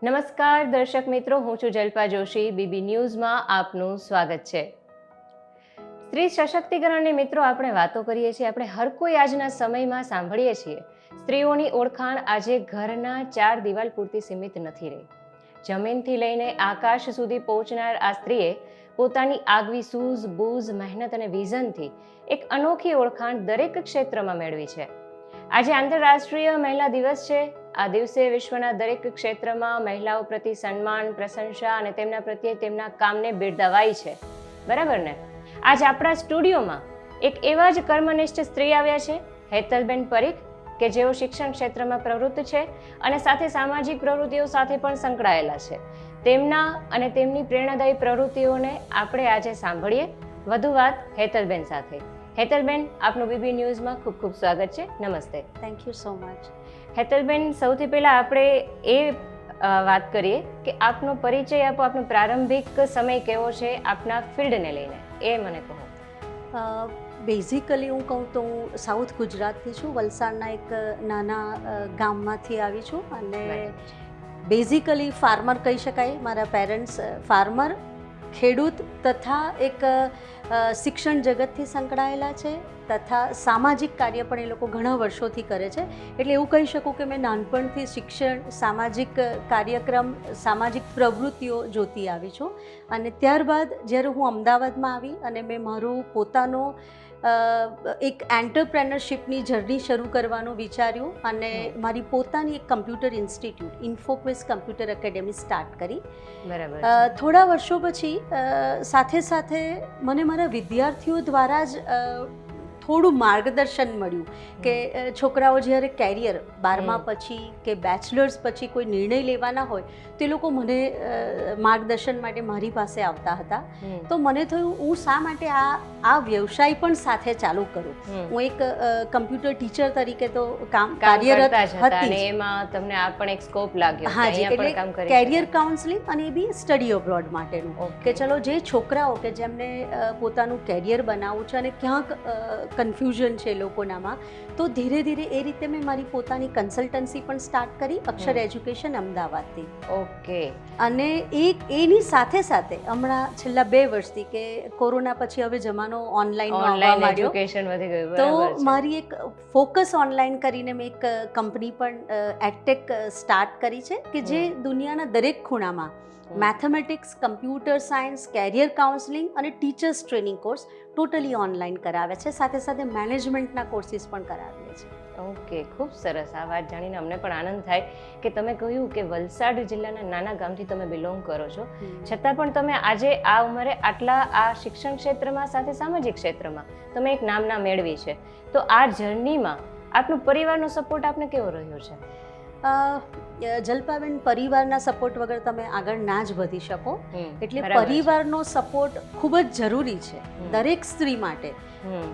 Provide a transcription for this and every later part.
નમસ્કાર દર્શક મિત્રો, હું છું જલ્પા જોશી. બીબી ન્યૂઝમાં આપનું સ્વાગત છે. સ્ત્રી સશક્તિકરણની મિત્રો આપણે વાતો કરીએ છીએ. આપણે હર કોઈ આજના સમયમાં સાંભળીએ છીએ સ્ત્રીઓની ઓળખાણ આજે ઘરના 4 દિવાલ પૂરતી સીમિત નથી રહી. જમીનથી લઈને આકાશ સુધી પહોંચનાર આ સ્ત્રીએ પોતાની આગવી સૂઝ બૂઝ મહેનત અને વિઝનથી એક અનોખી ઓળખાણ દરેક ક્ષેત્રમાં મેળવી છે. આજે આંતરરાષ્ટ્રીય મહિલા દિવસ છે. આ દિવસે વિશ્વના દરેક ક્ષેત્રમાં મહિલાઓ પ્રતિ સન્માન, પ્રશંસા અને તેમના પ્રત્યે તેમના કામને બિરદાવાય છે. બરાબર ને? આજ આપણા સ્ટુડિયોમાં એક એવા જ કર્મનિષ્ઠ સ્ત્રી આવ્યા છે, હેતલબેન પરીખ, કે જેઓ શિક્ષણ ક્ષેત્રમાં પ્રવૃત્ત છે અને સાથે સામાજિક પ્રવૃત્તિઓ સાથે પણ સંકળાયેલા છે. તેમના અને તેમની પ્રેરણાદાયી પ્રવૃત્તિઓને આપણે આજે સાંભળીએ. વધુ વાત હેતલબેન સાથે. હેતલબેન, આપનું બીબી ન્યૂઝમાં ખૂબ ખૂબ સ્વાગત છે. નમસ્તે. Thank you so much. Hetalben, સૌથી પહેલાં આપણે એ વાત કરીએ કે આપનો પરિચય આપો. આપનો પ્રારંભિક સમય કેવો છે આપના ફિલ્ડને લઈને, એ મને કહો. બેઝિકલી હું કહું તો હું સાઉથ ગુજરાતથી છું. વલસાડના એક નાના ગામમાંથી આવી છું અને બેઝિકલી ફાર્મર કહી શકાય. મારા પેરેન્ટ્સ ફાર્મર, ખેડૂત તથા એક શિક્ષણ જગતથી સંકળાયેલા છે તથા સામાજિક કાર્ય પણ એ લોકો ઘણા વર્ષોથી કરે છે. એટલે એવું કહી શકું કે મેં નાનપણથી શિક્ષણ, સામાજિક કાર્યક્રમ, સામાજિક પ્રવૃત્તિઓ જોતી આવી છું. અને ત્યારબાદ જ્યારે હું અમદાવાદમાં આવી અને મેં મારું પોતાનો એક એન્ટરપ્રેનરશિપની જર્ની શરૂ કરવાનું વિચાર્યું અને મારી પોતાની એક computer institute, Infoquiz computer academy start કરી. બરાબર. થોડા વર્ષો પછી સાથે સાથે મને મારા વિદ્યાર્થીઓ દ્વારા જ થોડું માર્ગદર્શન મળ્યું કે છોકરાઓ જ્યારે કેરિયર 12મા પછી કે બેચલર્સ પછી કોઈ નિર્ણય લેવાના હોય તે લોકો મને માર્ગદર્શન માટે મારી પાસે આવતા હતા. તો મને થયું હું શા માટે આ વ્યવસાય પણ સાથે ચાલુ કરું. હું એક કમ્પ્યુટર ટીચર તરીકે તો કાર્યરત હતી અને એમાં તમને આ પણ એક સ્કોપ લાગ્યો. હા જી, એટલે કેરિયર કાઉન્સેલિંગ અને એ બી સ્ટડી અબ્રોડ માટેનું કે ચલો જે છોકરાઓ કે જેમને પોતાનું કેરિયર બનાવવું છે અને ક્યાંક કન્ફ્યુઝન છે લોકોનામાં, તો ધીરે ધીરે એ રીતે મેં મારી પોતાની કન્સલ્ટન્સી પણ સ્ટાર્ટ કરી અક્ષર એજ્યુકેશન અમદાવાદથી. ઓકે. અને એની સાથે સાથે હમણાં છેલ્લા 2 વર્ષથી કે કોરોના પછી હવે જમાનો ઓનલાઈન એજ્યુકેશન વધી ગયું, તો મારી એક ફોકસ ઓનલાઈન કરીને મેં એક કંપની પણ એડટેક સ્ટાર્ટ કરી છે કે જે દુનિયાના દરેક ખૂણામાં mathematics, computer science, career counselling અને teachers training course totally online કરાવે છે. સાથે સાથે મેનેજમેન્ટના કોર્સિસ પણ કરાવીએ છીએ. ઓકે, ખૂબ સરસ. આ વાત જાણીને અમને પણ આનંદ થાય કે તમે કહ્યું કે વલસાડ જિલ્લાના નાના ગામથી તમે બિલોંગ કરો છો, છતાં પણ તમે આજે આ ઉંમરે આટલા આ શિક્ષણ ક્ષેત્રમાં સાથે સામાજિક ક્ષેત્રમાં તમે એક નામના મેળવી છે. તો આ જર્નીમાં આપનો પરિવારનો સપોર્ટ આપને કેવો રહ્યો છે? જલ્પાબેન, પરિવારના સપોર્ટ વગર તમે આગળ ના જ વધી શકો. એટલે પરિવારનો સપોર્ટ ખૂબ જ જરૂરી છે દરેક સ્ત્રી માટે.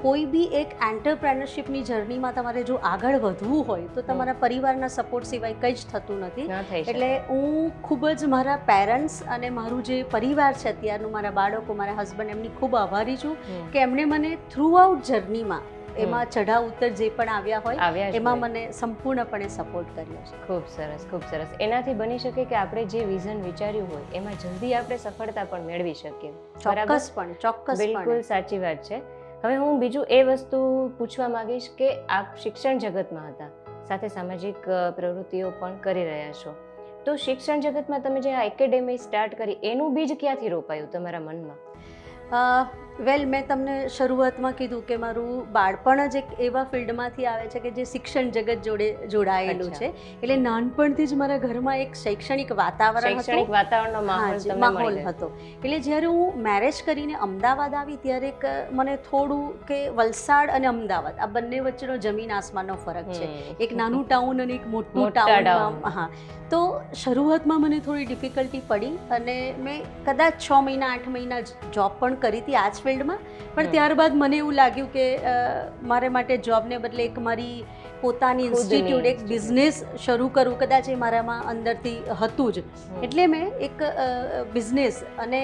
કોઈ બી એક એન્ટરપ્રેનરશિપની જર્નીમાં તમારે જો આગળ વધવું હોય તો તમારા પરિવારના સપોર્ટ સિવાય કંઈ જ થતું નથી. એટલે હું ખૂબ જ મારા પેરેન્ટ્સ અને મારું જે પરિવાર છે અત્યારનું, મારા બાળકો, મારા હસબન્ડ, એમની ખૂબ આભારી છું કે એમણે મને થ્રુ આઉટ જર્નીમાં એમાં ચઢાવ ઉતર જે પણ આવ્યા હોય એમાં મને સંપૂર્ણપણે સપોર્ટ કર્યો છે. ખૂબ સરસ, ખૂબ સરસ. એનાથી બની શકે કે આપણે જે વિઝન વિચાર્યું હોય એમાં જલ્દી આપણે સફળતા પણ મેળવી શકીએ. ચોક્કસપણે. બિલકુલ સાચી વાત છે. હવે હું બીજું એ વસ્તુ પૂછવા માંગીશ કે આપ શિક્ષણ જગતમાં હતા, સાથે સામાજિક પ્રવૃત્તિઓ પણ કરી રહ્યા છો, તો શિક્ષણ જગતમાં તમે જે આ એકેડેમી સ્ટાર્ટ કરી એનું બીજ ક્યાંથી રોપાયું તમારા મનમાં? વેલ, મેં તમને શરૂઆતમાં કીધું કે મારું બાળપણ જ એક એવા ફિલ્ડમાંથી આવે છે કે જે શિક્ષણ જગત જોડે જોડાયેલું છે. એટલે નાનપણથી જ મારા ઘરમાં એક શૈક્ષણિક વાતાવરણનો માહોલ હતો. એટલે જ્યારે હું મેરેજ કરીને અમદાવાદ આવી ત્યારે મને થોડું કે વલસાડ અને અમદાવાદ આ બંને વચ્ચેનો જમીન આસમાનનો ફરક છે. એક નાનું ટાઉન અને એક મોટું ટાઉન. હા, તો શરૂઆતમાં મને થોડી ડિફિકલ્ટી પડી અને મેં કદાચ 6 મહિના 8 મહિના જોબ પણ કરી હતી આ જ ફિલ્ડમાં. પણ ત્યારબાદ મને એવું લાગ્યું કે મારે માટે જોબને બદલે એક મારી પોતાની ખુદની ઇન્સ્ટિટ્યૂટ એક institute. બિઝનેસ શરૂ કરું, કદાચ એ મારામાં અંદરથી હતું જ. એટલે મેં એક બિઝનેસ અને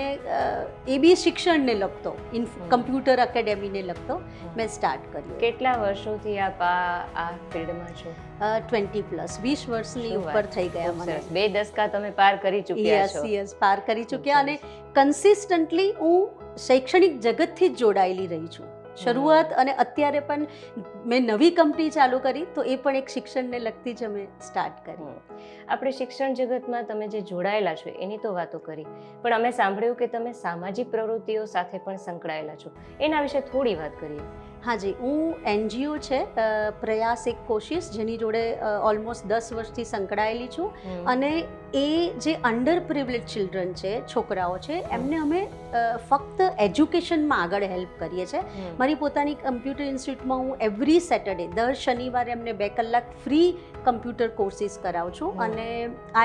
એ બી શિક્ષણને લગતો કમ્પ્યુટર એકેડેમીને લગતો મેં સ્ટાર્ટ કર્યું. કેટલા વર્ષોથી આપ આ ફિલ્ડમાં છો? 20+, 20 વર્ષની શું વાત ઉપર થઈ ગયા ખૂબ મને. સરસ. 2 દશકા તમે પાર કરી ચૂક્યા છો. યસ પાર કરી ચૂક્યા અને કન્સિસ્ટન્ટલી હું શૈક્ષણિક જગતથી જ જોડાયેલી રહી છું. શરૂઆત અને અત્યારે પણ મેં નવી કંપની ચાલુ કરી તો એ પણ એક શિક્ષણને લગતી જ અમે સ્ટાર્ટ કરી. આપણે શિક્ષણ જગતમાં તમે જે જોડાયેલા છો એની તો વાતો કરી, પણ અમે સાંભળ્યું કે તમે સામાજિક પ્રવૃત્તિઓ સાથે પણ સંકળાયેલા છો. એના વિશે થોડી વાત કરીએ. હાજી, હું NGO છે પ્રયાસ એક કોશિશ, જેની જોડે ઓલમોસ્ટ 10 વર્ષથી સંકળાયેલી છું. અને એ જે અંડર પ્રિવિલેજ ચિલ્ડ્રન છે, છોકરાઓ છે, એમને અમે ફક્ત એજ્યુકેશનમાં આગળ હેલ્પ કરીએ છીએ. મારી પોતાની કમ્પ્યુટર ઇન્સ્ટિટ્યૂટમાં હું એવરી સેટરડે દર શનિવારે એમને 2 કલાક ફ્રી કમ્પ્યુટર કોર્સિસ કરાવું છું. અને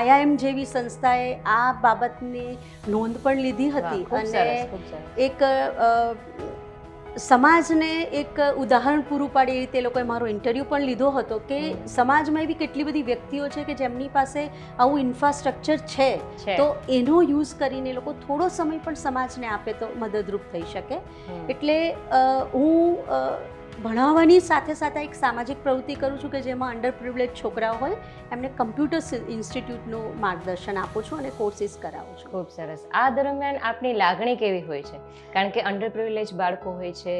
IIM જેવી સંસ્થાએ આ બાબતની નોંધ પણ લીધી હતી અને એક સમાજને એક ઉદાહરણ પૂરું પાડે એ રીતે એ લોકોએ મારો ઇન્ટરવ્યૂ પણ લીધો હતો કે સમાજમાં એવી કેટલી બધી વ્યક્તિઓ છે કે જેમની પાસે આવું ઇન્ફ્રાસ્ટ્રક્ચર છે, તો એનો યુઝ કરીને એ લોકો થોડો સમય પણ સમાજને આપે તો મદદરૂપ થઈ શકે. એટલે હું ભણાવવાની સાથે સાથે એક સામાજિક પ્રવૃત્તિ કરું છું કે જેમાં અંડર પ્રિવિલેજ છોકરાઓ હોય એમને કમ્પ્યુટર ઇન્સ્ટિટ્યૂટનું માર્ગદર્શન આપું છું અને કોર્સિસ કરાવું છું. ખૂબ સરસ. આ દરમિયાન આપની લાગણી કેવી હોય છે? કારણ કે અંડર પ્રિવિલેજ બાળકો હોય છે,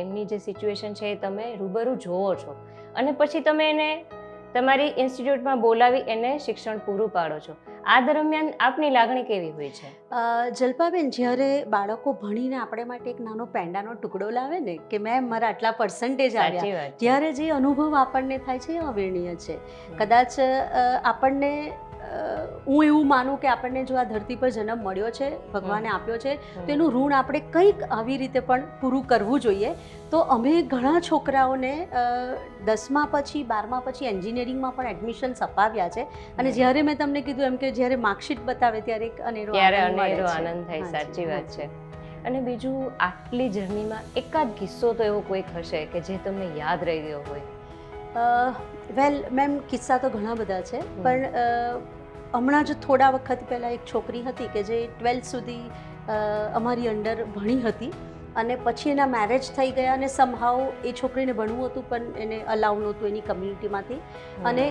એમની જે સિચ્યુએશન છે એ તમે રૂબરૂ જોવો છો અને પછી તમે એને તમારી ઇન્સ્ટિટ્યૂટમાં બોલાવી એને શિક્ષણ પૂરું પાડો છો. આ દરમિયાન આપની લાગણી કેવી હોય છે? જલ્પાબેન, જ્યારે બાળકો ભણીને આપણે માટે એક નાનો પેંડાનો ટુકડો લાવે ને કે મેમ મારા આટલા પર્સન્ટેજ આવ્યા, ત્યારે જે અનુભવ આપણને થાય છે એ અવિરણીય છે. કદાચ આપણને હું એવું માનું કે આપણને જો આ ધરતી પર જન્મ મળ્યો છે, ભગવાને આપ્યો છે, તો એનું ઋણ આપણે કંઈક આવી રીતે પણ પૂરું કરવું જોઈએ. તો અમે ઘણા છોકરાઓને 10મા પછી 12મા પછી એન્જિનિયરિંગમાં પણ એડમિશન્સ અપાવ્યા છે. અને જ્યારે મેં તમને કીધું એમ કે જ્યારે માર્કશીટ બતાવે ત્યારે એક અનેરો આનંદ થાય. સાચી વાત છે. અને બીજું, આટલી જર્નીમાં એકાદ કિસ્સો તો એવો કોઈક હશે કે જે તમને યાદ રહી ગયો હોય? વેલ મેમ, કિસ્સા તો ઘણા બધા છે, પણ હમણાં જ થોડા વખત પહેલાં એક છોકરી હતી કે જે 12th સુધી અમારી અંડર ભણી હતી અને પછી એના મેરેજ થઈ ગયા અને સમહાઉ એ છોકરીને ભણવું હતું પણ એને અલાઉ નહોતું એની કમ્યુનિટીમાંથી. અને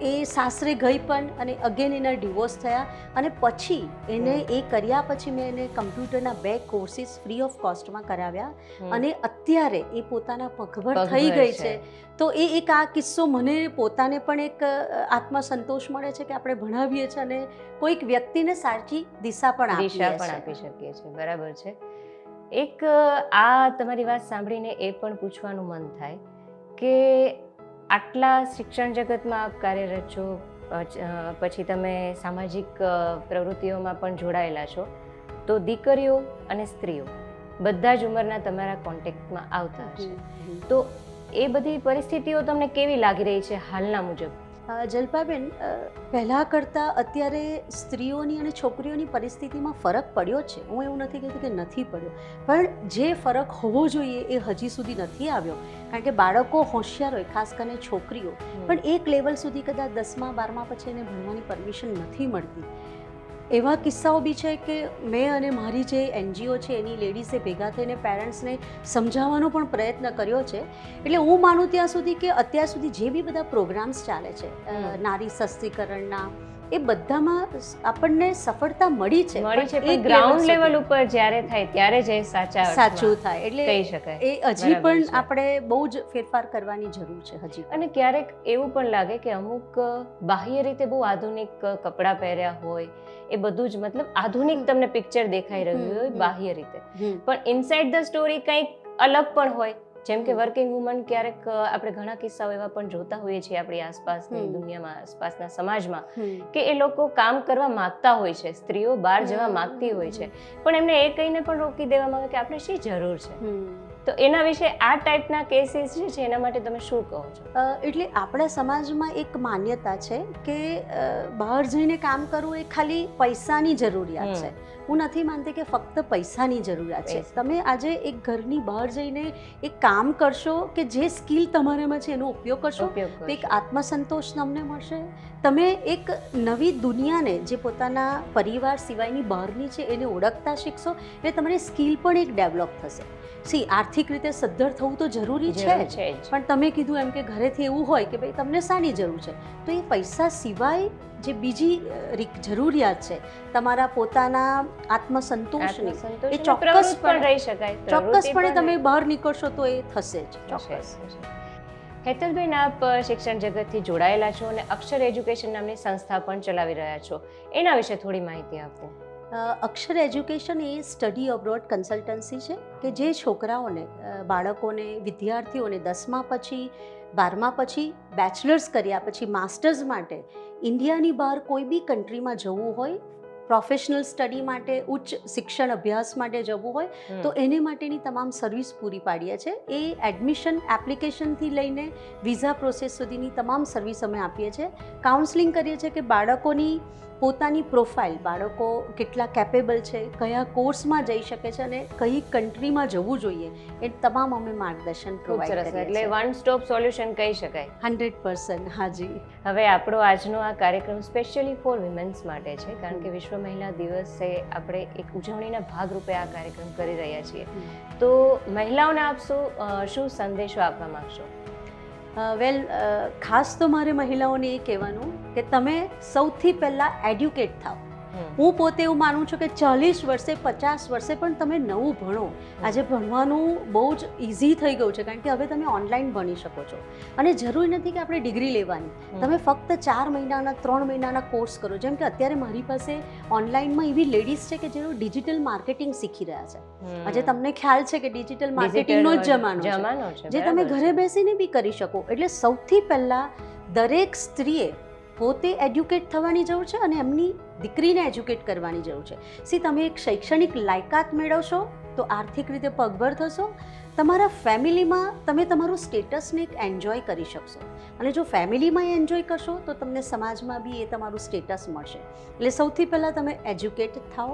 એ સાસરે ગઈ પણ અને અગેન એના ડિવોર્સ થયા અને પછી એને એ કર્યા પછી મેં એને કમ્પ્યુટરના 2 કોર્સિસ ફ્રી ઓફ કોસ્ટમાં કરાવ્યા અને અત્યારે એ પોતાના પગભર થઈ ગઈ છે. તો એ એક આ કિસ્સો મને પોતાને પણ એક આત્મસંતોષ મળે છે કે આપણે ભણાવીએ છીએ અને કોઈક વ્યક્તિને સાચી દિશા પણ આપી શકીએ છીએ. બરાબર છે. એક આ તમારી વાત સાંભળીને એ પણ પૂછવાનું મન થાય કે આટલા શિક્ષણ જગતમાં આપ કાર્યરત છો, પછી તમે સામાજિક પ્રવૃત્તિઓમાં પણ જોડાયેલા છો, તો દીકરીઓ અને સ્ત્રીઓ બધા જ ઉંમરના તમારા કોન્ટેક્ટમાં આવતા હશે. તો એ બધી પરિસ્થિતિઓ તમને કેવી લાગી રહી છે હાલના મુજબ? જલ્પાબેન, પહેલાં કરતાં અત્યારે સ્ત્રીઓની અને છોકરીઓની પરિસ્થિતિમાં ફરક પડ્યો છે. હું એવું નથી કહેતી કે નથી પડ્યો, પણ જે ફરક હોવો જોઈએ એ હજી સુધી નથી આવ્યો. કારણ કે બાળકો હોશિયાર હોય, ખાસ કરીને છોકરીઓ, પણ એક લેવલ સુધી કદાચ 10મા 12મા પછી એને ભણવાની પરમિશન નથી મળતી. એવા કિસ્સાઓ બી છે કે મેં અને મારી જે NGO છે એની લેડીઝે ભેગા થઈને પેરેન્ટ્સને સમજાવવાનો પણ પ્રયત્ન કર્યો છે. એટલે હું માનું ત્યાં સુધી કે અત્યાર સુધી જે બી બધા પ્રોગ્રામ્સ ચાલે છે નારી સશક્તિકરણના, એ બધામાં આપણને સફળતા મળી છે, પણ ગ્રાઉન્ડ લેવલ ઉપર જ્યારે થાય ત્યારે જ સાચું થાય. એટલે કહી શકાય એ હજી પણ આપણે બહુ જ ફેરફાર કરવાની જરૂર છે હજી. અને ક્યારેક એવું પણ લાગે કે અમુક બાહ્ય રીતે બહુ આધુનિક કપડાં પહેર્યા હોય, એ બધું જ મતલબ આધુનિક તમને પિક્ચર દેખાઈ રહ્યું હોય બાહ્ય રીતે, પણ ઇનસાઇડ ધ સ્ટોરી કંઈક અલગ પણ હોય. જેમ કે વર્કિંગ વુમન, ક્યારેક આપણે ઘણા કિસ્સાઓ એવા પણ જોતા હોઈએ છીએ આપણી આસપાસની દુનિયામાં, આસપાસના સમાજમાં, કે એ લોકો કામ કરવા માંગતા હોય છે, સ્ત્રીઓ બહાર જવા માંગતી હોય છે, પણ એમને એ કહીને પણ રોકી દેવામાં આવે કે આપણે શી જરૂર છે. તો એના વિશે આ ટાઈપના કેસીસ જે છે એના માટે તમે શું કહો છો? એટલે આપણા સમાજમાં એક માન્યતા છે કે બહાર જઈને કામ કરવું એ ખાલી પૈસાની જરૂરિયાત છે, હું નથી માનતી કે ફક્ત પૈસાની જરૂરિયાત છે. તમે આજે એક ઘરની બહાર જઈને એક કામ કરશો કે જે સ્કિલ તમારામાં છે એનો ઉપયોગ કરશો તો એક આત્મસંતોષ તમને મળશે. તમે એક નવી દુનિયાને જે પોતાના પરિવાર સિવાયની બહારની છે એને ઓળખતા શીખશો એટલે તમારી સ્કિલ પણ એક ડેવલપ થશે. આર્થિક રીતે સદ્ધર થવું તો જરૂરી છે જ, પણ તમે કીધું એમ કે ઘરેથી એવું હોય કે ભાઈ તમને શાની જરૂર છે, તો એ પૈસા સિવાય જે બીજી જરૂરિયાત છે તમારા પોતાના આત્મસંતોષની એ ચોક્કસપણે તમે બહાર નીકળશો તો એ થશે જ ચોક્કસ. હેતલબેન, આપ શિક્ષણ જગતથી જોડાયેલા છો અને અક્ષર એજ્યુકેશન નામની સંસ્થા પણ ચલાવી રહ્યા છો, એના વિશે થોડી માહિતી આપો. અક્ષર એજ્યુકેશન એ સ્ટડી અબ્રોડ કન્સલ્ટન્સી છે કે જે છોકરાઓને, બાળકોને, વિદ્યાર્થીઓને 10મા પછી, 12મા પછી, બેચલર્સ કર્યા પછી માસ્ટર્સ માટે ઇન્ડિયાની બહાર કોઈ બી કન્ટ્રીમાં જવું હોય, પ્રોફેશનલ સ્ટડી માટે, ઉચ્ચ શિક્ષણ અભ્યાસ માટે જવું હોય તો એને માટેની તમામ સર્વિસ પૂરી પાડીએ છીએ. એ એડમિશન એપ્લિકેશનથી લઈને વિઝા પ્રોસેસ સુધીની તમામ સર્વિસ અમે આપીએ છીએ. કાઉન્સલિંગ કરીએ છીએ કે બાળકોની પોતાની પ્રોફાઇલ, બાળકો કેટલા કેપેબલ છે, કયા કોર્સમાં જઈ શકે છે અને કઈ કન્ટ્રીમાં જવું જોઈએ, એ તમામ અમે માર્ગદર્શન પ્રોવાઈડ કરીએ છીએ. એટલે વન સ્ટોપ સોલ્યુશન કહી શકાય. 100%. હાજી. હવે આપણો આજનો આ કાર્યક્રમ સ્પેશિયલી ફોર વિમેન્સ માટે છે, કારણ કે વિશ્વ મહિલા દિવસે આપણે એક ઉજવણીના ભાગરૂપે આ કાર્યક્રમ કરી રહ્યા છીએ. તો મહિલાઓને આપ શું સંદેશો આપવા માંગશો? ખાસ તો મારે મહિલાઓને એ કહેવાનું કે તમે સૌથી પહેલાં એડ્યુકેટ થાઓ. હું પોતે એવું માનું છું કે 40 વર્ષે 50 વર્ષે પણ તમે નવું ભણો. આજે ભણવાનું બહુ જ ઇઝી થઈ ગયું છે, કારણ કે હવે તમે ઓનલાઈન ભણી શકો છો અને જરૂરી નથી કે આપણે ડિગ્રી લેવાની. તમે ફક્ત 4 મહિનાના 3 મહિનાના કોર્સ કરો. જેમ કે અત્યારે મારી પાસે ઓનલાઈનમાં એવી લેડીઝ છે કે જેઓ ડિજિટલ માર્કેટિંગ શીખી રહ્યા છે. આજે તમને ખ્યાલ છે કે ડિજિટલ માર્કેટિંગનો જ જમાનો છે, જે તમે ઘરે બેસીને બી કરી શકો. એટલે સૌથી પહેલાં દરેક સ્ત્રીએ પોતે એડ્યુકેટ થવાની જરૂર છે અને એમની દીકરીને એજ્યુકેટ કરવાની જરૂર છે. તમે એક શૈક્ષણિક લાયકાત મેળવશો તો આર્થિક રીતે પગભર થશો. તમારા ફેમિલીમાં તમે તમારું સ્ટેટસને એક એન્જોય કરી શકશો અને જો ફેમિલીમાં એન્જોય કરશો તો તમને સમાજમાં બી એ તમારું સ્ટેટસ મળશે. એટલે સૌથી પહેલાં તમે એજ્યુકેટ થાઓ.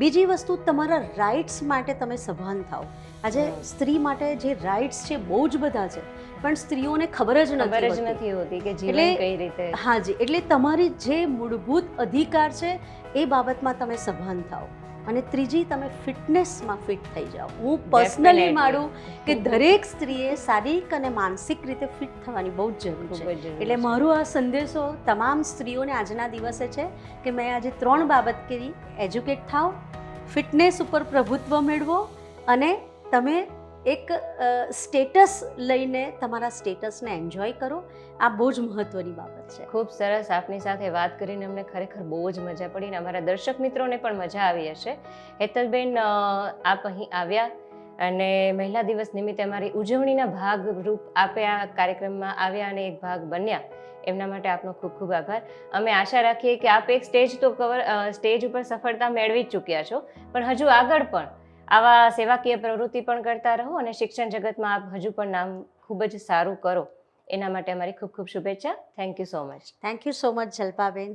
બીજી વસ્તુ, તમારા રાઇટ્સ માટે તમે સભાન થાઓ. આજે સ્ત્રી માટે જે રાઇટ્સ છે બહુ જ બધા છે, પણ સ્ત્રીઓને ખબર જ નથી હોતી કે જીવન કઈ રીતે. હાજી. એટલે તમારી જે મૂળભૂત અધિકાર છે એ બાબતમાં તમે સભાન થાઓ. અને ત્રીજી, તમે ફિટનેસમાં ફિટ થઈ જાઓ. હું પર્સનલી માનું કે દરેક સ્ત્રીએ શારીરિક અને માનસિક રીતે ફિટ થવાની બહુ જ જરૂર છે. એટલે મારો આ સંદેશો તમામ સ્ત્રીઓને આજના દિવસે છે કે મેં આજે 3 બાબત કરી. એજ્યુકેટ થાઓ, ફિટનેસ ઉપર પ્રભુત્વ મેળવો અને તમે એક સ્ટેટસ લઈને તમારા સ્ટેટસને એન્જોય કરો. આ બહુ જ મહત્ત્વની બાબત છે. ખૂબ સરસ. આપની સાથે વાત કરીને અમને ખરેખર બહુ જ મજા પડી અને અમારા દર્શક મિત્રોને પણ મજા આવી હશે. હેતલબેન, આપ અહીં આવ્યા અને મહિલા દિવસ નિમિત્તે અમારી ઉજવણીના ભાગરૂપ આપે આ કાર્યક્રમમાં આવ્યા અને એક ભાગ બન્યા, એમના માટે આપનો ખૂબ ખૂબ આભાર. અમે આશા રાખીએ કે આપ એક સ્ટેજ ઉપર સફળતા મેળવી જ ચૂક્યા છો, પણ હજુ આગળ પણ આવા સેવાકીય પ્રવૃત્તિ પણ કરતા રહો અને શિક્ષણ જગતમાં આપ હજુ પણ નામ ખૂબ જ સારું કરો. એના માટે અમારી ખૂબ ખૂબ શુભેચ્છા. Thank you so much. Thank you so much Jalpaben.